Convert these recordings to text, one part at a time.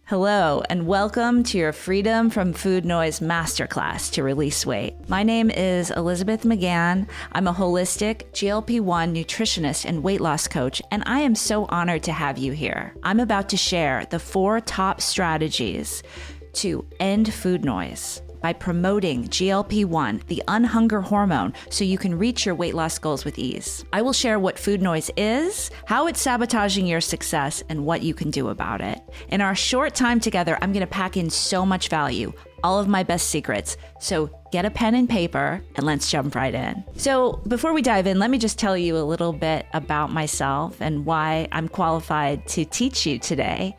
Hello, and welcome to your Freedom from Food Noise Masterclass to release weight. My name is Elizabeth McGann. I'm a holistic GLP-1 nutritionist and weight loss coach, and I am so honored to have you here. I'm about to share the 4 top strategies to end food noise by promoting GLP-1, the unhunger hormone, so you can reach your weight loss goals with ease. I will share what food noise is, how it's sabotaging your success, and what you can do about it. In our short time together, I'm going to pack in so much value, all of my best secrets. So get a pen and paper and let's jump right in. So before we dive in, let me just tell you a little bit about myself and why I'm qualified to teach you today.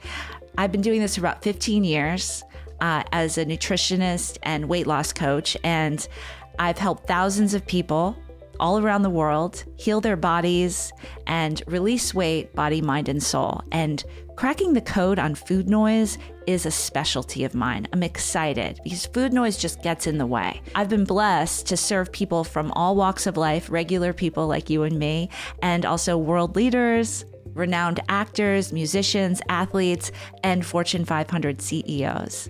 I've been doing this for about 15 years. As a nutritionist and weight loss coach, and I've helped thousands of people all around the world heal their bodies and release weight, body, mind, and soul. And cracking the code on food noise is a specialty of mine. I'm excited because food noise just gets in the way. I've been blessed to serve people from all walks of life, regular people like you and me, and also world leaders, renowned actors, musicians, athletes, and Fortune 500 CEOs.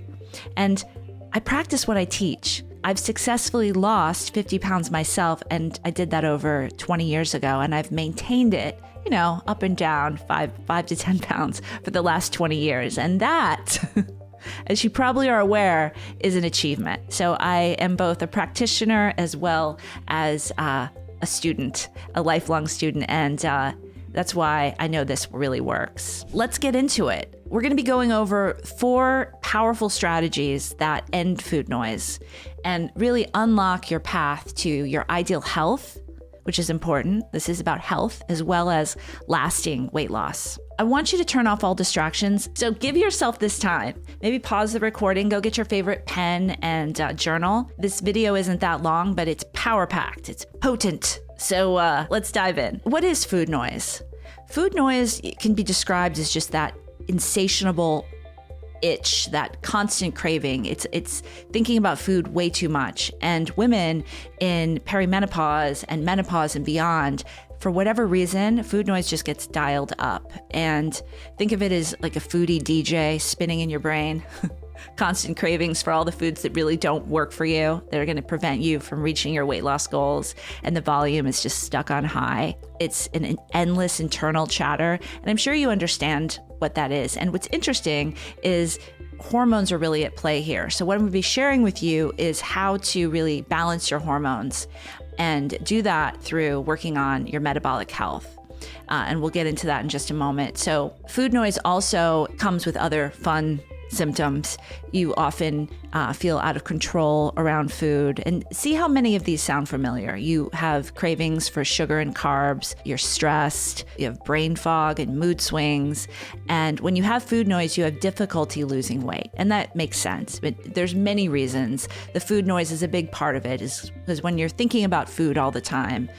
And I practice what I teach. I've successfully lost 50 pounds myself, and I did that over 20 years ago, and I've maintained it, up and down 5 to 10 pounds for the last 20 years. And that, as you probably are aware, is an achievement. So I am both a practitioner as well as a student, a lifelong student, and that's why I know this really works. Let's get into it. We're going to be going over 4 powerful strategies that end food noise and really unlock your path to your ideal health, which is important. This is about health as well as lasting weight loss. I want you to turn off all distractions. So give yourself this time. Maybe pause the recording, go get your favorite pen and journal. This video isn't that long, but it's power-packed. It's potent. So let's dive in. What is food noise? Food noise can be described as just that insatiable itch, that constant craving. It's thinking about food way too much. And women in perimenopause and menopause and beyond, for whatever reason, food noise just gets dialed up. And think of it as like a foodie DJ spinning in your brain. Constant cravings for all the foods that really don't work for you, that are going to prevent you from reaching your weight loss goals, and the volume is just stuck on high. It's an endless internal chatter, and I'm sure you understand what that is. And what's interesting is hormones are really at play here. So what I'm going to be sharing with you is how to really balance your hormones and do that through working on your metabolic health. And we'll get into that in just a moment. So food noise also comes with other fun symptoms. You often feel out of control around food, and see how many of these sound familiar. You have cravings for sugar and carbs, you're stressed, you have brain fog and mood swings, and when you have food noise, you have difficulty losing weight. And that makes sense, but there's many reasons. The food noise is a big part of it, is because when you're thinking about food all the time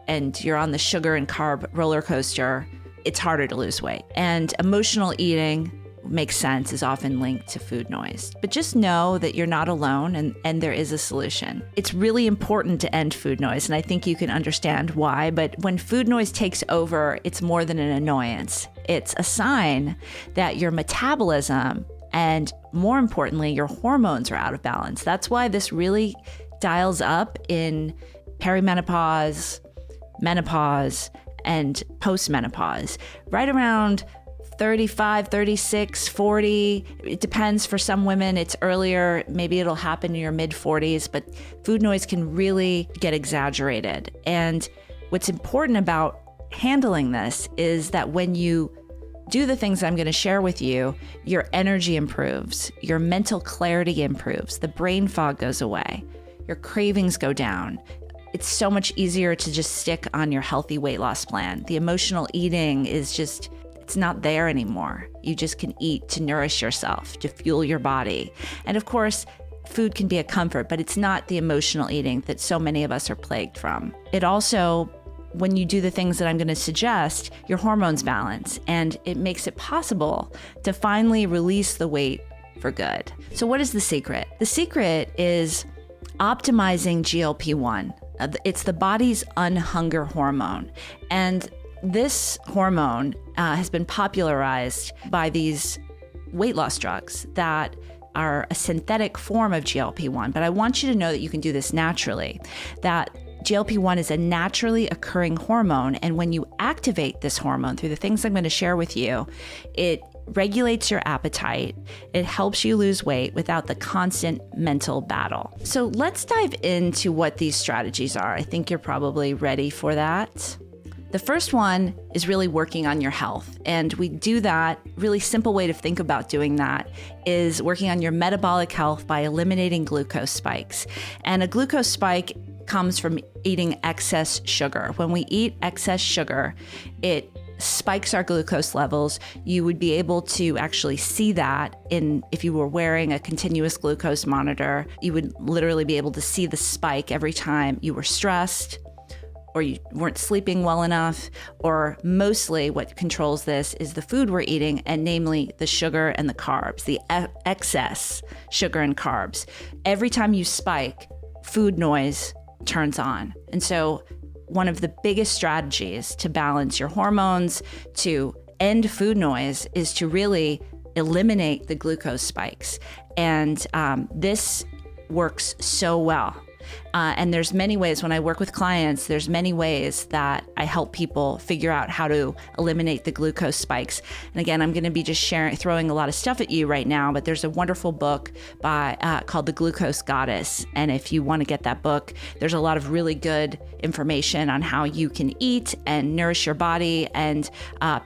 and you're on the sugar and carb roller coaster, it's harder to lose weight. And emotional eating makes sense, is often linked to food noise. But just know that you're not alone, and there is a solution. It's really important to end food noise, and I think you can understand why. But when food noise takes over, it's more than an annoyance. It's a sign that your metabolism and, more importantly, your hormones are out of balance. That's why this really dials up in perimenopause, menopause, and postmenopause. Right around 35, 36, 40. It depends. For some women, it's earlier. Maybe it'll happen in your mid 40s, but food noise can really get exaggerated. And what's important about handling this is that when you do the things I'm going to share with you, your energy improves, your mental clarity improves, the brain fog goes away, your cravings go down. It's so much easier to just stick on your healthy weight loss plan. The emotional eating is just, it's not there anymore. You just can eat to nourish yourself, to fuel your body. And of course, food can be a comfort, but it's not the emotional eating that so many of us are plagued from. It also, when you do the things that I'm going to suggest, your hormones balance, and it makes it possible to finally release the weight for good. So what is the secret? The secret is optimizing GLP-1. It's the body's unhunger hormone. And this hormone has been popularized by these weight loss drugs that are a synthetic form of GLP-1, but I want you to know that you can do this naturally, that GLP-1 is a naturally occurring hormone, and when you activate this hormone through the things I'm going to share with you, it regulates your appetite. It helps you lose weight without the constant mental battle. So let's dive into what these strategies are. I think you're probably ready for that. The first one is really working on your health. And we do that, really simple way to think about doing that is working on your metabolic health by eliminating glucose spikes. And a glucose spike comes from eating excess sugar. When we eat excess sugar, it spikes our glucose levels. You would be able to actually see that if you were wearing a continuous glucose monitor. You would literally be able to see the spike every time you were stressed, or you weren't sleeping well enough, or mostly what controls this is the food we're eating, and namely the sugar and the carbs, the excess sugar and carbs. Every time you spike, food noise turns on. And so one of the biggest strategies to balance your hormones, to end food noise, is to really eliminate the glucose spikes. And this works so well. And there's many ways when I work with clients, there's many ways that I help people figure out how to eliminate the glucose spikes. And again, I'm going to be just throwing a lot of stuff at you right now, but there's a wonderful book called The Glucose Goddess. And if you want to get that book, there's a lot of really good information on how you can eat and nourish your body and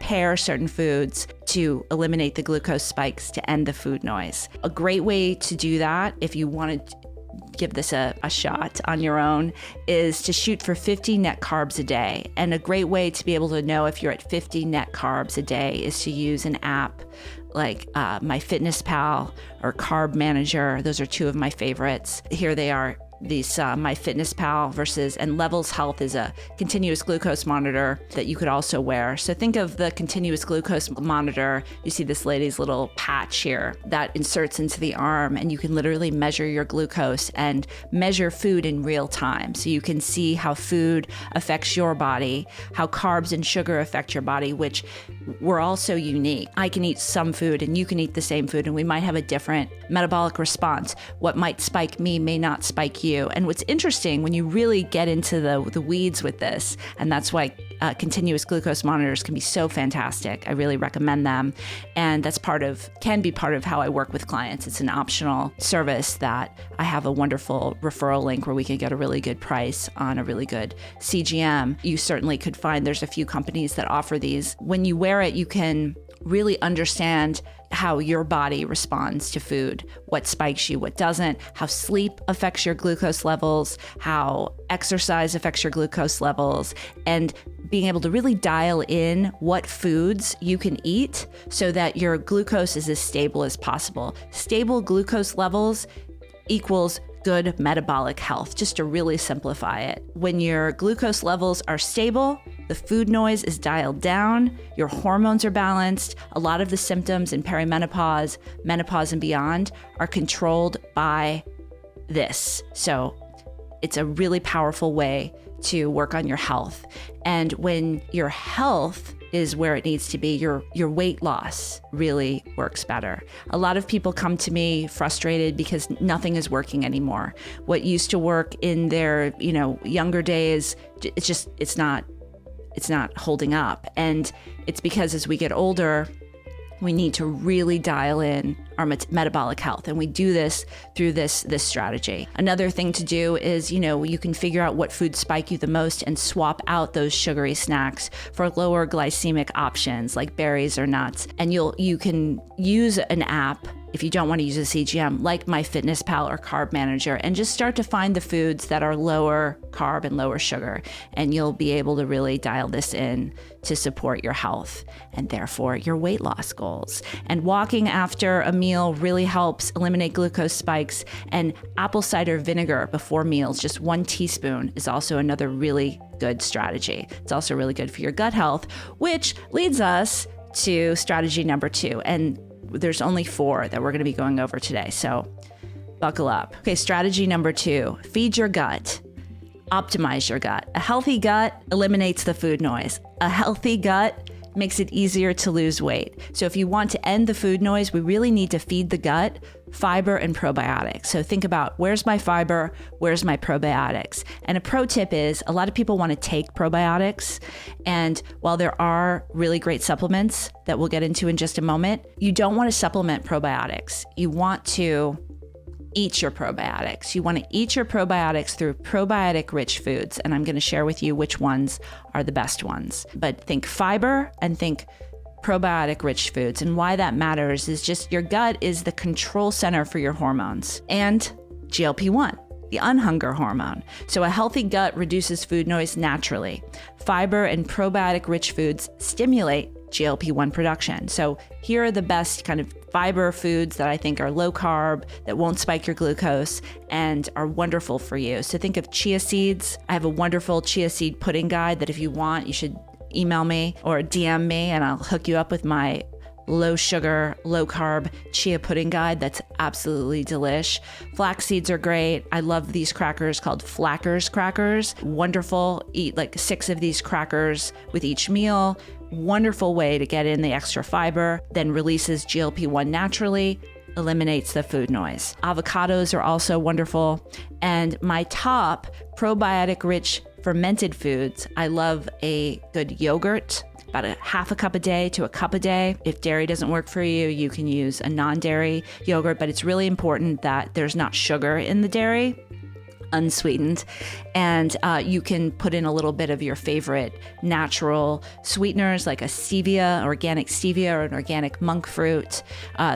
pair certain foods to eliminate the glucose spikes to end the food noise. A great way to do that, if you want to give this a shot on your own, is to shoot for 50 net carbs a day. And a great way to be able to know if you're at 50 net carbs a day is to use an app like MyFitnessPal or Carb Manager. Those are two of my favorites. Here they are. These MyFitnessPal and Levels Health is a continuous glucose monitor that you could also wear. So think of the continuous glucose monitor. You see this lady's little patch here that inserts into the arm, and you can literally measure your glucose and measure food in real time. So you can see how food affects your body, how carbs and sugar affect your body, which we're all so unique. I can eat some food and you can eat the same food, and we might have a different metabolic response. What might spike me may not spike you. And what's interesting when you really get into the weeds with this, and that's why continuous glucose monitors can be so fantastic. I really recommend them. And that's can be part of how I work with clients. It's an optional service that I have a wonderful referral link where we can get a really good price on a really good CGM. You certainly could find there's a few companies that offer these. When you wear it, you can really understand how your body responds to food, what spikes you, what doesn't, how sleep affects your glucose levels, how exercise affects your glucose levels, and being able to really dial in what foods you can eat so that your glucose is as stable as possible. Stable glucose levels equals good metabolic health, just to really simplify it. When your glucose levels are stable, the food noise is dialed down, your hormones are balanced. A lot of the symptoms in perimenopause, menopause, and beyond are controlled by this. So it's a really powerful way to work on your health. And when your health is where it needs to be, your weight loss really works better. A lot of people come to me frustrated because nothing is working anymore. What used to work in their, younger days, it's not holding up. And it's because as we get older, we need to really dial in our metabolic health. And we do this through this strategy. Another thing to do is, you can figure out what foods spike you the most and swap out those sugary snacks for lower glycemic options like berries or nuts. And you can use an app if you don't want to use a CGM, like MyFitnessPal or Carb Manager, and just start to find the foods that are lower carb and lower sugar. And you'll be able to really dial this in to support your health and therefore your weight loss goals. And walking after a meal really helps eliminate glucose spikes. And apple cider vinegar before meals, just 1 teaspoon, is also another really good strategy. It's also really good for your gut health, which leads us to strategy number 2. And there's only 4 that we're going to be going over today, so buckle up. Okay, strategy number 2, feed your gut. Optimize your gut. A healthy gut eliminates the food noise. A healthy gut makes it easier to lose weight. So if you want to end the food noise, we really need to feed the gut fiber and probiotics. So think about, where's my fiber? Where's my probiotics? And a pro tip is, a lot of people want to take probiotics. And while there are really great supplements that we'll get into in just a moment, you don't want to supplement probiotics. You want to eat your probiotics. You want to eat your probiotics through probiotic-rich foods. And I'm going to share with you which ones are the best ones. But think fiber and think probiotic-rich foods. And why that matters is just your gut is the control center for your hormones and GLP-1, the unhunger hormone. So a healthy gut reduces food noise naturally. Fiber and probiotic-rich foods stimulate GLP-1 production. So here are the best kind of fiber foods that I think are low carb, that won't spike your glucose, and are wonderful for you. So think of chia seeds. I have a wonderful chia seed pudding guide that if you want, you should email me or DM me and I'll hook you up with my low sugar, low carb chia pudding guide. That's absolutely delish. Flax seeds are great. I love these crackers called Flackers crackers. Wonderful. Eat like 6 of these crackers with each meal. Wonderful way to get in the extra fiber, then releases GLP-1 naturally, eliminates the food noise. Avocados are also wonderful. And my top probiotic-rich fermented foods, I love a good yogurt, about a half a cup a day to a cup a day. If dairy doesn't work for you, you can use a non-dairy yogurt, but it's really important that there's not sugar in the dairy, unsweetened. And you can put in a little bit of your favorite natural sweeteners like a stevia, organic stevia, or an organic monk fruit.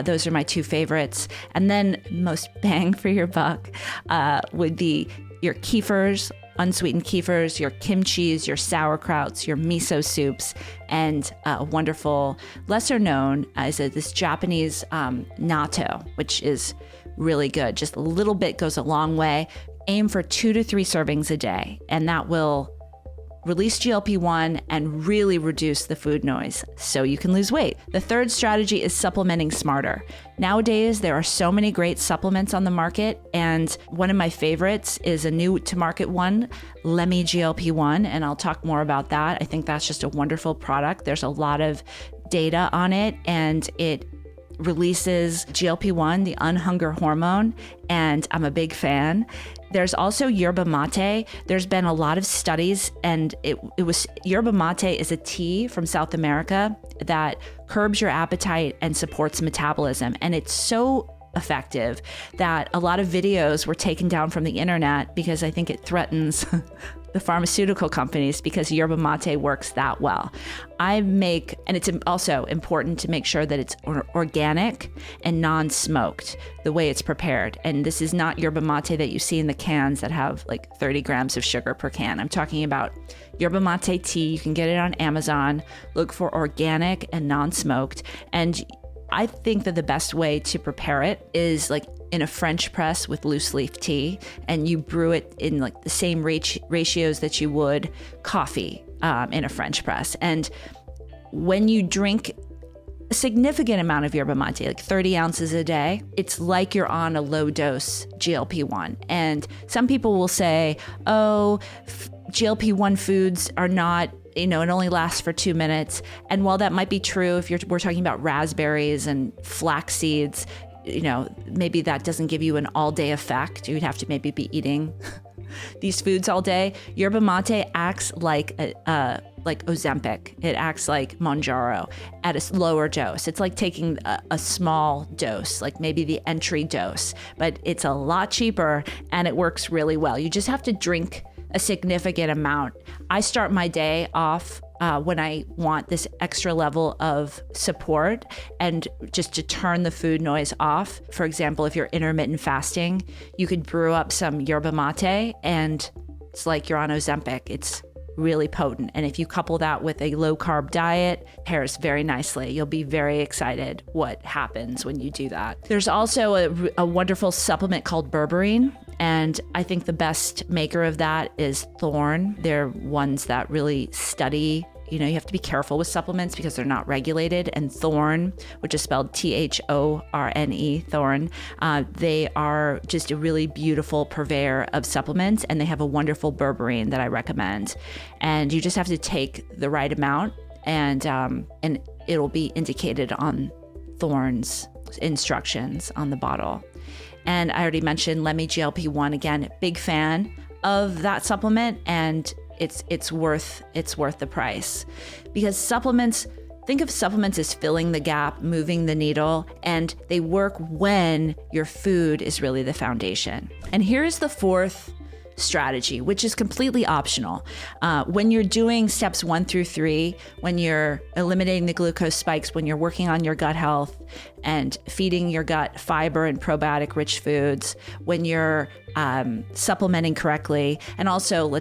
Those are my 2 favorites. And then most bang for your buck would be your kefirs, unsweetened kefirs, your kimchis, your sauerkrauts, your miso soups, and wonderful, lesser known is this Japanese natto, which is really good. Just a little bit goes a long way. Aim for 2 to 3 servings a day, and that will release GLP-1 and really reduce the food noise so you can lose weight. The third strategy is supplementing smarter. Nowadays, there are so many great supplements on the market, and one of my favorites is a new to market one, Lemmy GLP-1, and I'll talk more about that. I think that's just a wonderful product. There's a lot of data on it, and it releases GLP-1, the unhunger hormone, and I'm a big fan. There's also yerba mate. There's been a lot of studies, and it was yerba mate is a tea from South America that curbs your appetite and supports metabolism. And it's so effective that a lot of videos were taken down from the internet because I think it threatens the pharmaceutical companies because yerba mate works that well. And it's also important to make sure that it's organic and non-smoked, the way it's prepared. And this is not yerba mate that you see in the cans that have like 30 grams of sugar per can. I'm talking about yerba mate tea. You can get it on Amazon. Look for organic and non-smoked. And I think that the best way to prepare it is like in a French press with loose leaf tea, and you brew it in like the same ratios that you would coffee in a French press. And when you drink a significant amount of yerba mate, like 30 ounces a day, it's like you're on a low dose GLP-1. And some people will say, oh, GLP-1 foods are not, it only lasts for 2 minutes. And while that might be true, if we're talking about raspberries and flax seeds, maybe that doesn't give you an all-day effect. You'd have to maybe be eating these foods all day. Yerba mate acts like Ozempic. It acts like Mounjaro at a lower dose. It's like taking a small dose, like maybe the entry dose, but it's a lot cheaper and it works really well. You just have to drink a significant amount. I start my day off when I want this extra level of support and just to turn the food noise off. For example, if you're intermittent fasting, you could brew up some yerba mate and it's like you're on Ozempic. It's really potent. And if you couple that with a low carb diet, pairs very nicely. You'll be very excited what happens when you do that. There's also a wonderful supplement called berberine. And I think the best maker of that is Thorne. They're ones that really study, you have to be careful with supplements because they're not regulated. And Thorne, which is spelled Thorne, Thorne, they are just a really beautiful purveyor of supplements. And they have a wonderful berberine that I recommend. And you just have to take the right amount and it'll be indicated on Thorne's instructions on the bottle. And I already mentioned Lemme GLP-1. Again, big fan of that supplement, and it's worth the price, because think of supplements as filling the gap, moving the needle, and they work when your food is really the foundation. And here's the fourth strategy, which is completely optional. When you're doing steps 1 through 3, when you're eliminating the glucose spikes, when you're working on your gut health and feeding your gut fiber and probiotic rich foods, when you're supplementing correctly, and also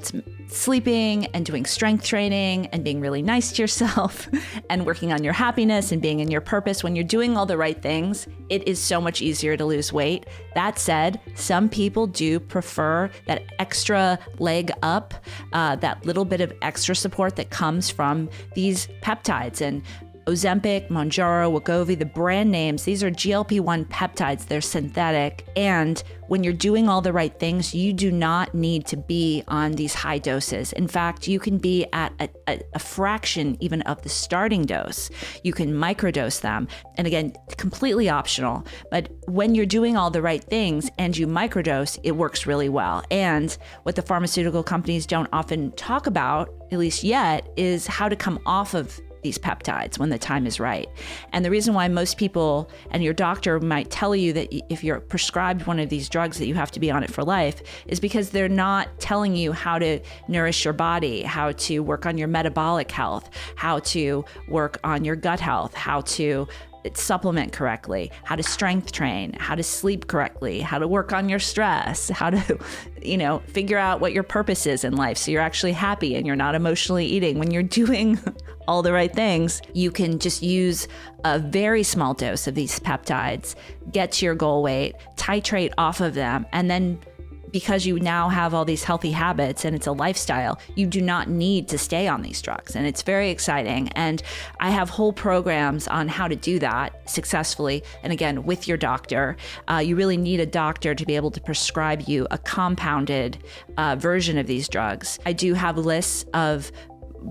sleeping and doing strength training and being really nice to yourself and working on your happiness and being in your purpose, when you're doing all the right things, it is so much easier to lose weight. That said, some people do prefer that extra leg up, that little bit of extra support that comes from these peptides. And Ozempic, Mounjaro, Wegovy, the brand names, these are GLP-1 peptides. They're synthetic. And when you're doing all the right things, you do not need to be on these high doses. In fact, you can be at a fraction even of the starting dose. You can microdose them. And again, completely optional. But when you're doing all the right things and you microdose, it works really well. And what the pharmaceutical companies don't often talk about, at least yet, is how to come off of these peptides when the time is right. And the reason why most people and your doctor might tell you that if you're prescribed one of these drugs that you have to be on it for life is because they're not telling you how to nourish your body, how to work on your metabolic health, how to work on your gut health, how to supplement correctly, how to strength train, how to sleep correctly, how to work on your stress, how to, figure out what your purpose is in life so you're actually happy and you're not emotionally eating. When you're doing all the right things, you can just use a very small dose of these peptides, get to your goal weight, titrate off of them, and then because you now have all these healthy habits and it's a lifestyle, you do not need to stay on these drugs. And it's very exciting. And I have whole programs on how to do that successfully. And again, with your doctor, you really need a doctor to be able to prescribe you a compounded version of these drugs. I do have lists of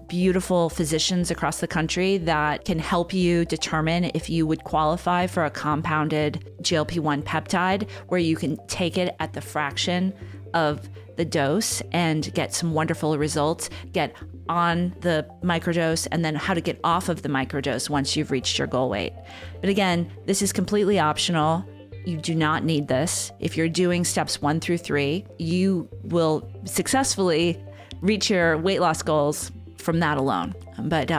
beautiful physicians across the country that can help you determine if you would qualify for a compounded GLP-1 peptide, where you can take it at the fraction of the dose and get some wonderful results, get on the microdose, and then how to get off of the microdose once you've reached your goal weight. But again, this is completely optional. You do not need this. If you're doing steps 1 through 3, you will successfully reach your weight loss goals from that alone. But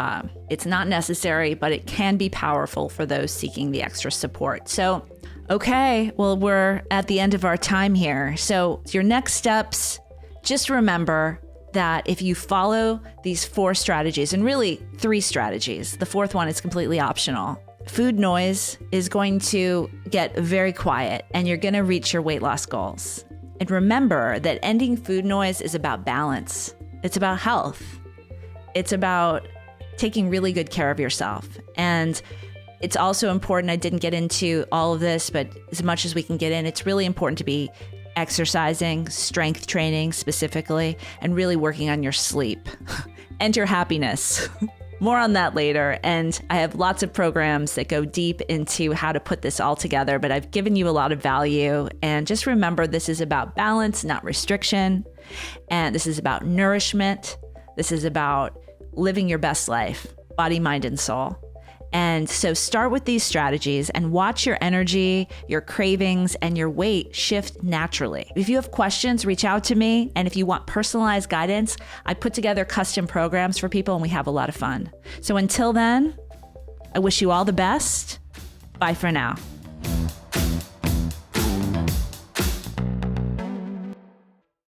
it's not necessary, but it can be powerful for those seeking the extra support. So, okay, well, we're at the end of our time here. So your next steps, just remember that if you follow these 4 strategies, and really 3 strategies, the 4th one is completely optional. Food noise is going to get very quiet and you're going to reach your weight loss goals. And remember that ending food noise is about balance. It's about health. It's about taking really good care of yourself. And it's also important, I didn't get into all of this, but as much as we can get in, it's really important to be exercising, strength training specifically, and really working on your sleep and your happiness. More on that later. And I have lots of programs that go deep into how to put this all together, but I've given you a lot of value. And just remember, this is about balance, not restriction. And this is about nourishment. This is about living your best life, body, mind, and soul. And so start with these strategies and watch your energy, your cravings, and your weight shift naturally. If you have questions, reach out to me. And if you want personalized guidance, I put together custom programs for people and we have a lot of fun. So until then, I wish you all the best. Bye for now.